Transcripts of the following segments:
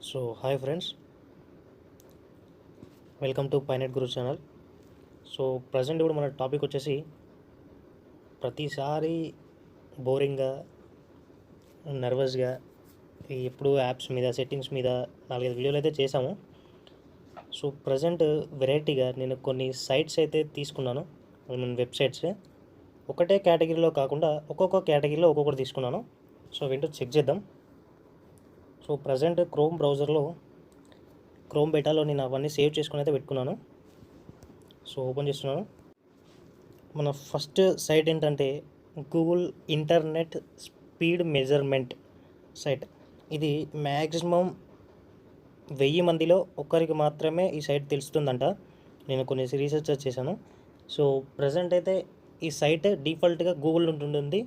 So hi friends, welcome to పైనెట్ గురు channel. So present ఇప్పుడు మన టాపిక్ వచ్చేసి ప్రతిసారి బోరింగ్గా, నర్వస్గా ఎప్పుడు యాప్స్ మీద, సెట్టింగ్స్ మీద 4-5 వీడియోలు అయితే చేశాము. సో ప్రజెంట్ వెరైటీగా నేను కొన్ని సైట్స్ అయితే తీసుకున్నాను. వెబ్సైట్స్ ఒకటే కేటగిరీలో కాకుండా ఒక్కొక్క కేటగిరీలో ఒక్కొక్కటి తీసుకున్నాను. సో ఏంటో చెక్ చేద్దాం. సో ప్రజెంట్ క్రోమ్ బ్రౌజర్లో క్రోమ్ బెటాలో నేను అవన్నీ సేవ్ చేసుకుని అయితే పెట్టుకున్నాను. సో ఓపెన్ చేస్తున్నాను. మన ఫస్ట్ సైట్ ఏంటంటే Google internet speed measurement site. ఇది మ్యాక్సిమం 1000 మందిలో ఒక్కరికి మాత్రమే ఈ సైట్ తెలుస్తుందంట. నేను కొన్ని రీసెర్చ్ చేశాను. సో ప్రజెంట్ అయితే ఈ సైట్ డిఫాల్ట్గా గూగుల్ ఉంటుంది.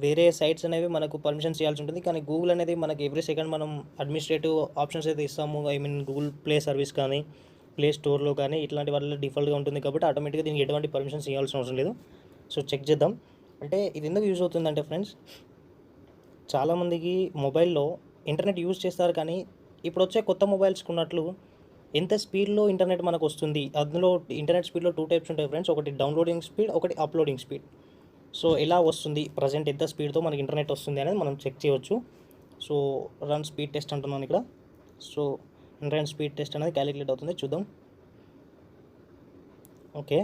వేరే సైట్స్ అనేవి మనకు పర్మిషన్స్ చేయాల్సి ఉంటుంది. కానీ గూగుల్ అనేది మనకి ఎవ్రీ సెకండ్ మనం అడ్మినిస్ట్రేటివ్ ఆప్షన్స్ అయితే ఇస్తాము. గూగుల్ ప్లే సర్వీస్ కానీ, ప్లే స్టోర్లో కానీ ఇట్లాంటి వాటిలో డిఫాల్ట్గా ఉంటుంది కాబట్టి ఆటోమేటిక్గా దీనికి ఎటువంటి పర్మిషన్స్ ఇవ్వాల్సిన అవసరం లేదు. సో చెక్ చేద్దాం. అంటే ఇది ఎందుకు యూజ్ అవుతుందంటే ఫ్రెండ్స్, చాలామందికి మొబైల్లో ఇంటర్నెట్ యూజ్ చేస్తారు, కానీ ఇప్పుడు వచ్చే కొత్త మొబైల్స్కి ఉన్నట్లు ఎంత స్పీడ్లో ఇంటర్నెట్ మనకు వస్తుంది. అందులో ఇంటర్నెట్ స్పీడ్లో 2 టైప్స్ ఉంటాయి ఫ్రెండ్స్. ఒకటి డౌన్లోడింగ్ స్పీడ్, ఒకటి అప్లోడింగ్ స్పీడ్. సో ఎలా వస్తుంది, ప్రజెంట్ ఎంత స్పీడ్తో మనకి ఇంటర్నెట్ వస్తుంది అనేది మనం చెక్ చేయవచ్చు. సో రన్ స్పీడ్ టెస్ట్ అంటున్నాను ఇక్కడ. సో ఇంటర్నెట్ స్పీడ్ టెస్ట్ అనేది క్యాలిక్యులేట్ అవుతుంది, చూద్దాం. Okay,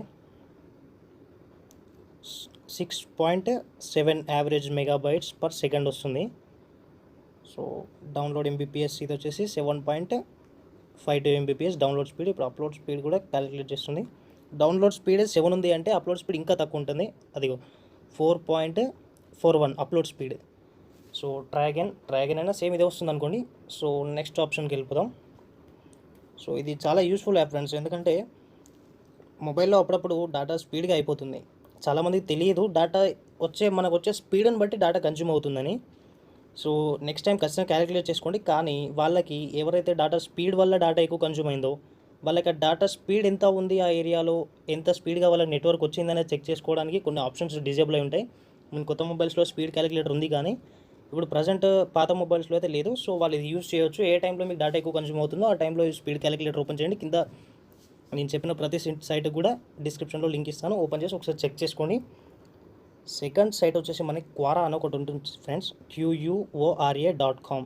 6.7 average megabytes per second వస్తుంది. సో డౌన్లోడ్ ఎంబీపీఎస్ ఇది వచ్చేసి 7.52 ఎంబీపీఎస్ డౌన్లోడ్ స్పీడ్. ఇప్పుడు అప్లోడ్ స్పీడ్ కూడా క్యాలిక్యులేట్ చేస్తుంది. డౌన్లోడ్ స్పీడ్ 7 ఉంది అంటే అప్లోడ్ స్పీడ్ ఇంకా తక్కువ ఉంటుంది. అదిగో 4.41 అప్లోడ్ స్పీడ్. సో ట్రాగన్ అయినా సేమ్ ఇదే వస్తుంది అనుకోండి. సో నెక్స్ట్ ఆప్షన్కి వెళ్ళిపోదాం. సో ఇది చాలా యూస్ఫుల్ యాప్ ఫ్రెండ్స్, ఎందుకంటే మొబైల్లో అప్పుడప్పుడు డేటా స్పీడ్గా అయిపోతుంది. చాలామందికి తెలియదు మనకు వచ్చే స్పీడ్ని బట్టి డేటా కన్జ్యూమ్ అవుతుందని. సో నెక్స్ట్ టైం ఖచ్చితంగా క్యాలిక్యులేట్ చేసుకోండి. కానీ వాళ్ళకి ఎవరైతే డేటా స్పీడ్ వల్ల డేటా ఎక్కువ కన్జ్యూమ్ అయిందో వాళ్ళకి ఆ డేటా స్పీడ్ ఎంత ఉంది, ఆ ఏరియాలో ఎంత స్పీడ్గా వాళ్ళకి నెట్వర్క్ వచ్చిందనేది చెక్ చేసుకోవడానికి కొన్ని ఆప్షన్స్ డిజేబుల్ అయి ఉంటాయి. మన కొత్త మొబైల్స్లో స్పీడ్ క్యాలిక్యులేటర్ ఉంది, కానీ ఇప్పుడు ప్రజెంట్ పాత మొబైల్స్లో అయితే లేదు. సో వాళ్ళు ఇది యూజ్ చేయొచ్చు. ఏ టైంలో మీకు డేటా ఎక్కువ కన్జ్యూమ్ అవుతుందో ఆ టైంలో స్పీడ్ క్యాలిక్యులేటర్ ఓపెన్ చేయండి. కింద నేను చెప్పిన ప్రతి సైట్ కూడా డిస్క్రిప్షన్లో లింక్ ఇస్తాను, ఓపెన్ చేసి ఒకసారి చెక్ చేసుకోండి. సెకండ్ సైట్ వచ్చేసి మనకి quora అని ఒకటి ఉంటుంది ఫ్రెండ్స్, quora.com.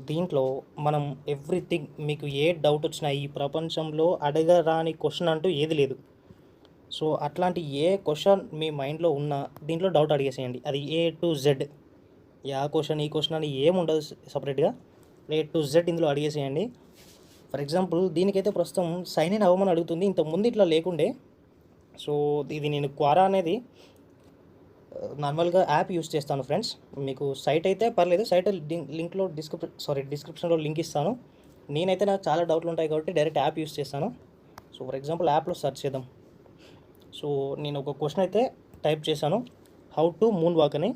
దీంట్లో మనం ఎవ్రీథింగ్, మీకు ఏ డౌట్ వచ్చినా ఈ ప్రపంచంలో అడగరాని క్వశ్చన్ అంటూ ఏది లేదు. సో అట్లాంటి ఏ క్వశ్చన్ మీ మైండ్లో ఉన్నా దీంట్లో డౌట్ అడిగేసేయండి. అది ఏ టు జెడ్, ఆ క్వశ్చన్ ఈ క్వశ్చన్ అని ఏముండదు సపరేట్గా, ఏ టు జెడ్ ఇందులో అడిగేసేయండి. ఫర్ ఎగ్జాంపుల్ దీనికైతే ప్రస్తుతం సైన్ ఇన్ అవ్వమని అడుగుతుంది, ఇంతకుముందు ఇట్లా లేకుండే. సో ఇది నేను quora అనేది నార్మల్గా యాప్ యూస్ చేస్తాను ఫ్రెండ్స్. మీకు సైట్ అయితే పర్లేదు, సైట్ లింక్లో డిస్క్రిప్షన్లో లింక్ ఇస్తాను. నేనైతే నాకు చాలా డౌట్లు ఉంటాయి కాబట్టి డైరెక్ట్ యాప్ యూస్ చేస్తాను. సో ఫర్ ఎగ్జాంపుల్ యాప్లో సెర్చ్ చేద్దాం. సో నేను ఒక క్వశ్చన్ అయితే టైప్ చేశాను, హౌ టు మూన్ వాక్ అని.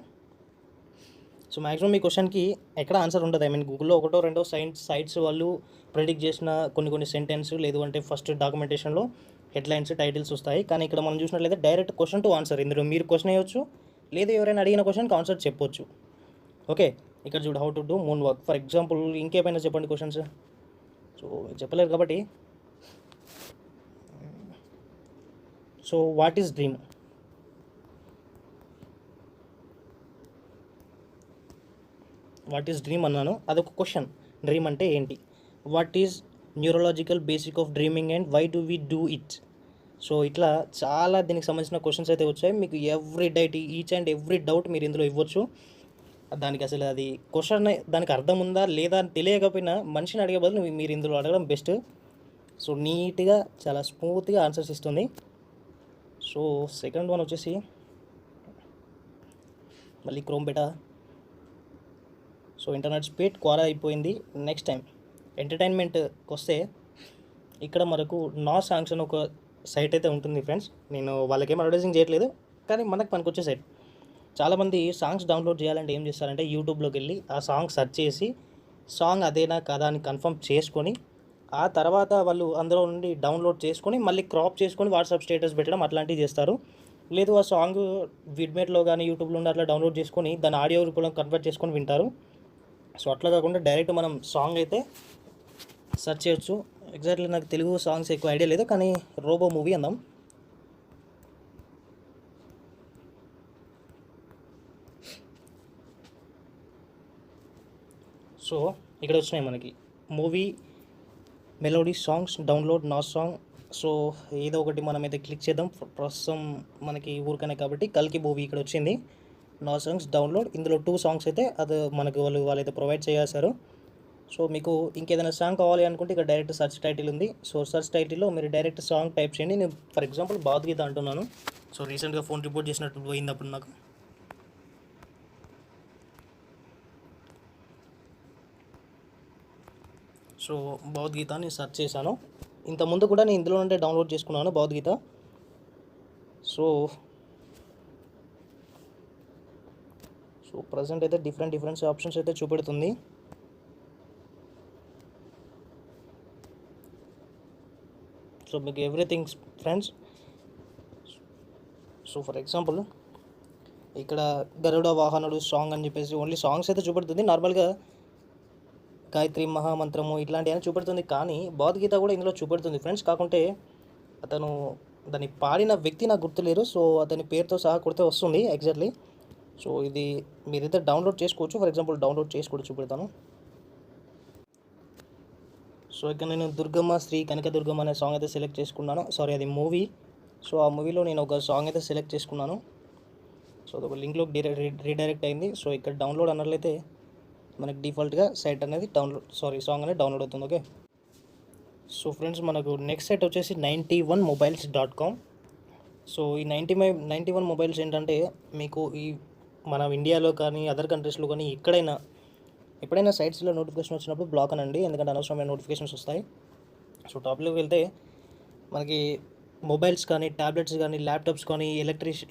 సో మ్యాక్సిమం ఈ క్వశ్చన్కి ఎక్కడ ఆన్సర్ ఉంటుంది. గూగుల్లో ఒకటో రెండో సైట్స్ వాళ్ళు ప్రెడిక్ట్ చేసిన కొన్ని సెంటెన్స్, లేదు అంటే ఫస్ట్ డాక్యుమెంటేషన్లో హెడ్లైన్స్, టైటిల్స్ వస్తాయి. కానీ ఇక్కడ మనం చూసినట్లయితే డైరెక్ట్ క్వశ్చన్ టు ఆన్సర్. ఇందులో మీరు క్వశ్చన్ వేయవచ్చు, లేదు ఎవరైనా అడిగిన క్వశ్చన్కి ఆన్సర్ చెప్పొచ్చు. ఓకే, ఇక్కడ చూడు, how to do moon walk. For example ఇంకేమైనా చెప్పండి క్వశ్చన్స్. సో చెప్పలేరు కాబట్టి, సో వాట్ ఈస్ డ్రీమ్? అన్నాను, అదొక క్వశ్చన్. డ్రీమ్ అంటే ఏంటి? What is neurological basic of dreaming and why do we do it? So ఇట్లా చాలా దీనికి సంబంధించిన క్వశ్చన్స్ అయితే వచ్చాయి. మీకు ఈచ్ అండ్ ఎవ్రీ డౌట్ మీరు ఇందులో ఇవ్వచ్చు. దానికి అసలు అది క్వశ్చన్ దానికి అర్థం ఉందా లేదా అని తెలియకపోయినా మనిషిని అడిగే బదులు మీరు ఇందులో అడగడం బెస్ట్. సో నీట్గా చాలా స్మూత్గా ఆన్సర్స్ ఇస్తుంది. సో సెకండ్ వన్ వచ్చేసి మళ్ళీ chrome beta. So internet speed quora అయిపోయింది. నెక్స్ట్ టైం ఎంటర్టైన్మెంట్కి వస్తే ఇక్కడ మనకు నా సాంగ్స్ అని ఒక సైట్ అయితే ఉంటుంది ఫ్రెండ్స్. నేను వాళ్ళకేం అడ్వర్టైజింగ్ చేయట్లేదు, కానీ మనకు పనికొచ్చే సైట్. చాలామంది సాంగ్స్ డౌన్లోడ్ చేయాలంటే ఏం చేస్తారంటే యూట్యూబ్లోకి వెళ్ళి ఆ సాంగ్ సెర్చ్ చేసి సాంగ్ అదేనా కాదా అని కన్ఫర్మ్ చేసుకొని ఆ తర్వాత వాళ్ళు అందులో నుండి డౌన్లోడ్ చేసుకొని మళ్ళీ క్రాప్ చేసుకొని వాట్సాప్ స్టేటస్ పెట్టడం అట్లాంటివి చేస్తారు. లేదు ఆ సాంగ్ విడ్మేట్లో కానీ యూట్యూబ్లో ఉండి అట్లా డౌన్లోడ్ చేసుకొని దాని ఆడియో రూపంలో కన్వర్ట్ చేసుకొని వింటారు. సో అట్లా కాకుండా డైరెక్ట్ మనం సాంగ్ అయితే సెర్చ్ చేయొచ్చు. ఎగ్జాక్ట్లీ నాకు తెలుగు సాంగ్స్ ఎక్కువ ఐడియా లేదు, కానీ రోబో మూవీ అందాం. సో ఇక్కడ వచ్చినాయి మనకి మూవీ మెలోడీ సాంగ్స్ డౌన్లోడ్ నా సాంగ్. సో ఏదో ఒకటి మనం అయితే క్లిక్ చేద్దాం. ప్రస్తుతం మనకి ఊరికనే కాబట్టి కల్కి మూవీ ఇక్కడ వచ్చింది. నా సాంగ్స్ డౌన్లోడ్. ఇందులో 2 సాంగ్స్ అయితే అది మనకు వాళ్ళైతే ప్రొవైడ్ చేశారు. సో మీకు ఇంకేదైనా సాంగ్ కావాలి అనుకుంటే ఇక్కడ డైరెక్ట్ సెర్చ్ టైటిల్ ఉంది. సో సెర్చ్ టైటిల్లో మీరు డైరెక్ట్ సాంగ్ టైప్ చేయండి. నేను ఫర్ ఎగ్జాంపుల్ భగవద్గీత అంటున్నాను. సో రీసెంట్గా ఫోన్ రిపోర్ట్ చేసినట్టు పోయింది అప్పుడు నాకు. సో భగవద్గీత నేను సెర్చ్ చేశాను. ఇంతకుముందు కూడా నేను ఇందులో నుండే డౌన్లోడ్ చేసుకున్నాను భగవద్గీత. సో ప్రజెంట్ అయితే డిఫరెంట్ ఆప్షన్స్ అయితే చూపెడుతుంది. సో మీకు everything friends. So for example ఇక్కడ గరుడ వాహనుడు సాంగ్ అని చెప్పేసి ఓన్లీ సాంగ్స్ అయితే చూపెడుతుంది. నార్మల్గా గాయత్రి మహామంత్రము ఇట్లాంటివన్నీ చూపెడుతుంది, కానీ భగవద్గీత కూడా ఇందులో చూపెడుతుంది ఫ్రెండ్స్. కాకుంటే అతను దాన్ని పాడిన వ్యక్తి నాకు గుర్తులేరు. సో అతని పేరుతో సహా కొడితే వస్తుంది ఎగ్జాక్ట్లీ. సో ఇది మీరైతే డౌన్లోడ్ చేసుకోవచ్చు. ఫర్ ఎగ్జాంపుల్ డౌన్లోడ్ చేసి కూడా చూపెడతాను. సో ఇక్కడ నేను దుర్గమ్మ శ్రీ కనకదుర్గమ్మ అనే సాంగ్ అయితే సెలెక్ట్ చేసుకున్నాను. సారీ, అది మూవీ. సో ఆ మూవీలో నేను ఒక సాంగ్ అయితే సెలెక్ట్ చేసుకున్నాను. సో అది ఒక లింక్లోకి రీడైరెక్ట్ అయింది. సో ఇక్కడ డౌన్లోడ్ అన్నట్లయితే మనకి డిఫాల్ట్గా సైట్ అనేది సాంగ్ అనేది డౌన్లోడ్ అవుతుంది. ఓకే. సో ఫ్రెండ్స్, మనకు నెక్స్ట్ సైట్ వచ్చేసి 91mobiles.com. సో ఈ 91 మొబైల్స్ ఏంటంటే మీకు ఈ మన ఇండియాలో కానీ అదర్ కంట్రీస్లో కానీ ఎప్పుడైనా సైట్స్లో నోటిఫికేషన్ వచ్చినప్పుడు బ్లాక్ అనండి, ఎందుకంటే అనవసరమైన నోటిఫికేషన్స్ వస్తాయి. సో టాప్లోకి వెళ్తే మనకి మొబైల్స్ కానీ ట్యాబ్లెట్స్ కానీ ల్యాప్టాప్స్ కానీ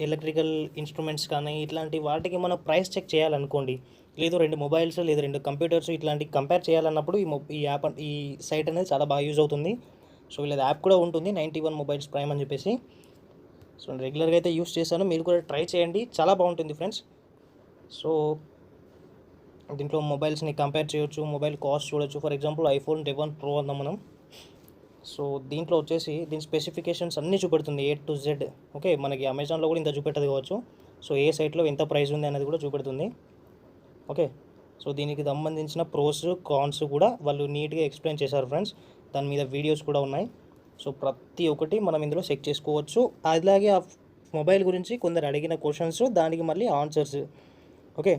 ఎలక్ట్రికల్ ఇన్స్ట్రుమెంట్స్ కానీ ఇట్లాంటి వాటికి మనం ప్రైస్ చెక్ చేయాలనుకోండి, లేదు 2 మొబైల్స్ లేదా 2 కంప్యూటర్స్ ఇట్లాంటి కంపేర్ చేయాలన్నప్పుడు ఈ సైట్ అనేది చాలా బాగా యూజ్ అవుతుంది. సో వీళ్ళది యాప్ కూడా ఉంటుంది 91 మొబైల్స్ ప్రైమ్ అని చెప్పేసి. సో రెగ్యులర్గా అయితే యూస్ చేశాను, మీరు కూడా ట్రై చేయండి, చాలా బాగుంటుంది ఫ్రెండ్స్. సో దీంట్లో మొబైల్స్ని కంపేర్ చేయొచ్చు, మొబైల్ కాస్ట్ చూడొచ్చు. ఫర్ ఎగ్జాంపుల్ iPhone 11 Pro అందాం మనం. సో దీంట్లో వచ్చేసి దీని స్పెసిఫికేషన్స్ అన్నీ చూపెడుతుంది A to Z. ఓకే, మనకి అమెజాన్లో కూడా ఇంత చూపెట్టదు కావచ్చు. సో ఏ సైట్లో ఎంత ప్రైస్ ఉంది అనేది కూడా చూపెడుతుంది. ఓకే. సో దీనికి సంబంధించిన ప్రోస్ కాన్స్ కూడా వాళ్ళు నీట్గా ఎక్స్ప్లెయిన్ చేశారు ఫ్రెండ్స్. దాని మీద వీడియోస్ కూడా ఉన్నాయి. సో ప్రతి ఒక్కటి మనం ఇందులో చెక్ చేసుకోవచ్చు. అలాగే ఆ మొబైల్ గురించి కొందరు అడిగిన క్వశ్చన్స్, దానికి మళ్ళీ answers. Okay.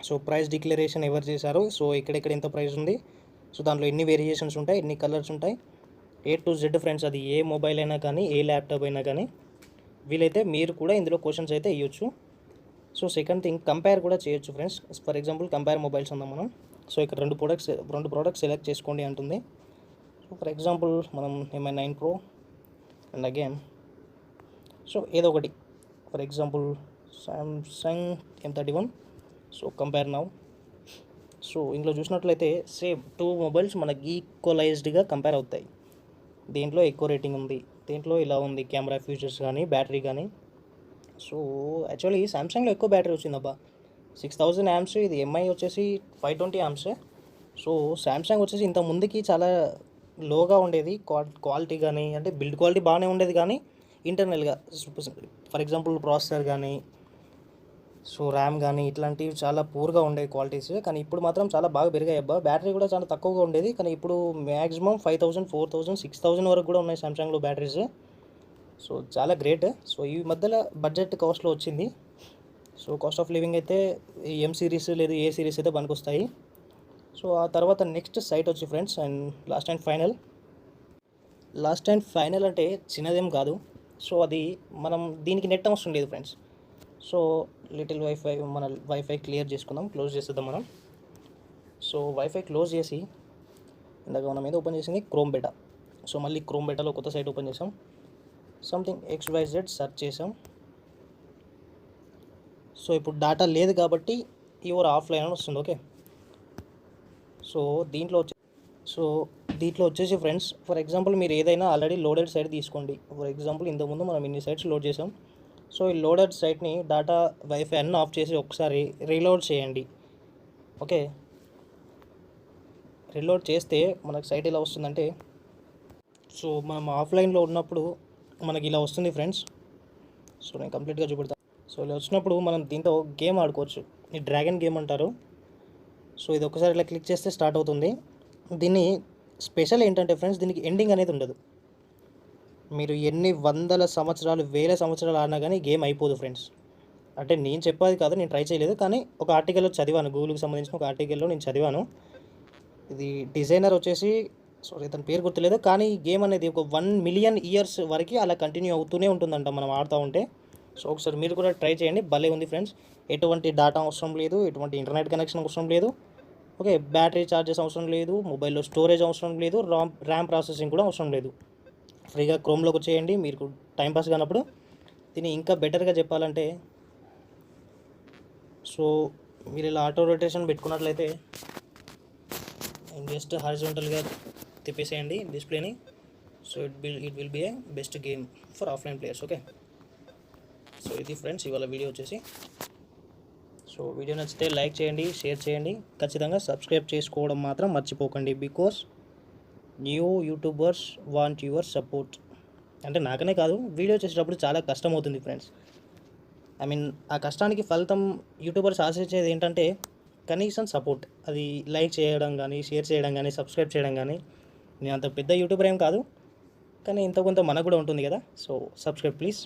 So price declaration ఎవరు చేశారు, సో ఎక్కడెక్కడ ఎంత ప్రైస్ ఉంది, సో దాంట్లో ఎన్ని వేరియేషన్స్ ఉంటాయి, ఎన్ని కలర్స్ ఉంటాయి, A to Z ఫ్రెండ్స్. అది ఏ మొబైల్ అయినా కానీ ఏ ల్యాప్టాప్ అయినా కానీ వీలైతే మీరు కూడా ఇందులో క్వశ్చన్స్ అయితే ఇవ్వచ్చు. సో సెకండ్ థింగ్, కంపేర్ కూడా చేయొచ్చు friends. For example compare mobiles ఉందాం మనం. సో ఇక్కడ రెండు ప్రోడక్ట్స్ సెలెక్ట్ చేసుకోండి అంటుంది. సో ఫర్ ఎగ్జాంపుల్ మనం MI 9 Pro and again so ఏదో ఒకటి, for example Samsung M31. So compare now. So ఇందులో చూసినట్లయితే సేమ్ 2 మొబైల్స్ మనకి ఈక్వలైజ్డ్గా కంపేర్ అవుతాయి. దీంట్లో ఎక్కువ రేటింగ్ ఉంది, దీంట్లో ఇలా ఉంది కెమెరా ఫీచర్స్ కానీ బ్యాటరీ కానీ. సో యాక్చువల్లీ సామ్సంగ్లో ఎక్కువ బ్యాటరీ వచ్చిందబ్బా, 6000 amps. ఇది MI వచ్చేసి 520 amps. సో సామ్సంగ్ వచ్చేసి ఇంత ముందుకి చాలా లోగా ఉండేది క్వాలిటీ కానీ, అంటే బిల్డ్ క్వాలిటీ బాగానే ఉండేది, కానీ ఇంటర్నల్గా ఫర్ ఎగ్జాంపుల్ ప్రాసెసర్ కానీ సో ర్యామ్ కానీ ఇట్లాంటివి చాలా పూర్గా ఉండే క్వాలిటీస్. కానీ ఇప్పుడు మాత్రం చాలా బాగా పెరిగాయి అబ్బా. బ్యాటరీ కూడా చాలా తక్కువగా ఉండేది, కానీ ఇప్పుడు మ్యాక్సిమం 5000, 4000, 6000 వరకు కూడా ఉన్నాయి సామ్సంగ్లో బ్యాటరీస్. సో చాలా గ్రేట్. సో ఈ మధ్యలో బడ్జెట్ కాస్ట్లో వచ్చింది. సో కాస్ట్ ఆఫ్ లివింగ్ అయితే ఈ M సిరీస్ లేదు A సిరీస్ అయితే పనికొస్తాయి. సో ఆ తర్వాత నెక్స్ట్ సైట్ వచ్చి friends, and last and final అంటే చిన్నదేం కాదు. సో అది మనం దీనికి నెట్ అవసరం లేదు friends. So little wifi clear చేసుకుందాం, క్లోజ్ చేసేద్దాం మనం. సో వైఫై క్లోజ్ చేసి ఇందాక మనం ఏదో ఓపెన్ చేసింది క్రోమ్ బెటా. సో మళ్ళీ క్రోమ్ బెటాలో కొత్త సైట్ ఓపెన్ చేసాం, సంథింగ్ XYZ సెర్చ్ చేసాం. సో ఇప్పుడు డేటా లేదు కాబట్టి యువర్ ఆఫ్లైన్ అని వస్తుంది. ఓకే. సో దీంట్లో వచ్చేసి ఫ్రెండ్స్, ఫర్ ఎగ్జాంపుల్ మీరు ఏదైనా ఆల్రెడీ లోడెడ్ సైట్ తీసుకోండి. ఫర్ ఎగ్జాంపుల్ ఇంతకుముందు మనం ఇన్ని సైట్స్ లోడ్ చేసాం. సో ఈ లోడెడ్ సైట్ని డేటా వైఫై అన్నీ ఆఫ్ చేసి ఒకసారి రీలోడ్ చేయండి. ఓకే. రీలోడ్ చేస్తే మనకు సైట్ ఎలా వస్తుందంటే, సో మనం ఆఫ్లైన్లో ఉన్నప్పుడు మనకి ఇలా వస్తుంది ఫ్రెండ్స్. సో నేను కంప్లీట్గా చూపెడతాను. సో ఇలా వచ్చినప్పుడు మనం దీంతో గేమ్ ఆడుకోవచ్చు. ఈ డ్రాగన్ గేమ్ అంటారు. సో ఇది ఒకసారి ఇలా క్లిక్ చేస్తే స్టార్ట్ అవుతుంది. దీన్ని స్పెషల్ ఏంటంటే ఫ్రెండ్స్, దీనికి ఎండింగ్ అనేది ఉండదు. మీరు ఎన్ని వందల సంవత్సరాలు, వేల సంవత్సరాలు ఆడినా కానీ గేమ్ అయిపోదు ఫ్రెండ్స్. అంటే నేను చెప్పేది కాదు, నేను ట్రై చేయలేదు, కానీ ఒక ఆర్టికల్లో చదివాను, గూగుల్కి సంబంధించిన ఒక ఆర్టికల్లో నేను చదివాను. ఇది డిజైనర్ వచ్చేసి, సారీ తన పేరు గుర్తులేదు, కానీ ఈ గేమ్ అనేది ఒక 1,000,000 ఇయర్స్ వరకు అలా కంటిన్యూ అవుతూనే ఉంటుందంట మనం ఆడుతూ ఉంటే. సో ఒకసారి మీరు కూడా ట్రై చేయండి, భలే ఉంది ఫ్రెండ్స్. ఎటువంటి డేటా అవసరం లేదు, ఎటువంటి ఇంటర్నెట్ కనెక్షన్ అవసరం లేదు, ఓకే, బ్యాటరీ ఛార్జెస్ అవసరం లేదు, మొబైల్లో స్టోరేజ్ అవసరం లేదు, ర్యామ్ ప్రాసెసింగ్ కూడా అవసరం లేదు. ఫ్రీగా క్రోమ్లోకి వచ్చేయండి. మీకు టైంపాస్ కానప్పుడు దీన్ని ఇంకా బెటర్గా చెప్పాలంటే, సో మీరు ఇలా ఆటో రొటేషన్ పెట్టుకున్నట్లయితే జస్ట్ హారిజాంటల్గా తిప్పేసేయండి డిస్ప్లేని. So it will be a best game for offline players. Okay, so ఇది ఫ్రెండ్స్ ఇవాళ వీడియో వచ్చేసి. సో వీడియో నచ్చితే లైక్ చేయండి, షేర్ చేయండి, ఖచ్చితంగా సబ్స్క్రైబ్ చేసుకోవడం మాత్రం మర్చిపోకండి. Because new YouTubers want your support. అంటే నాకనే కాదు, వీడియో చేసేటప్పుడు చాలా కష్టం అవుతుంది ఫ్రెండ్స్. ఐ మీన్ ఆ కష్టానికి ఫలితం యూట్యూబర్స్ ఆశించేది ఏంటంటే కనీసం సపోర్ట్. అది లైక్ చేయడం కానీ, షేర్ చేయడం కానీ, సబ్స్క్రైబ్ చేయడం కానీ. నేను అంత పెద్ద యూట్యూబర్ ఏం కాదు, కానీ ఇంత కొంత మనకు కూడా ఉంటుంది కదా. So subscribe please.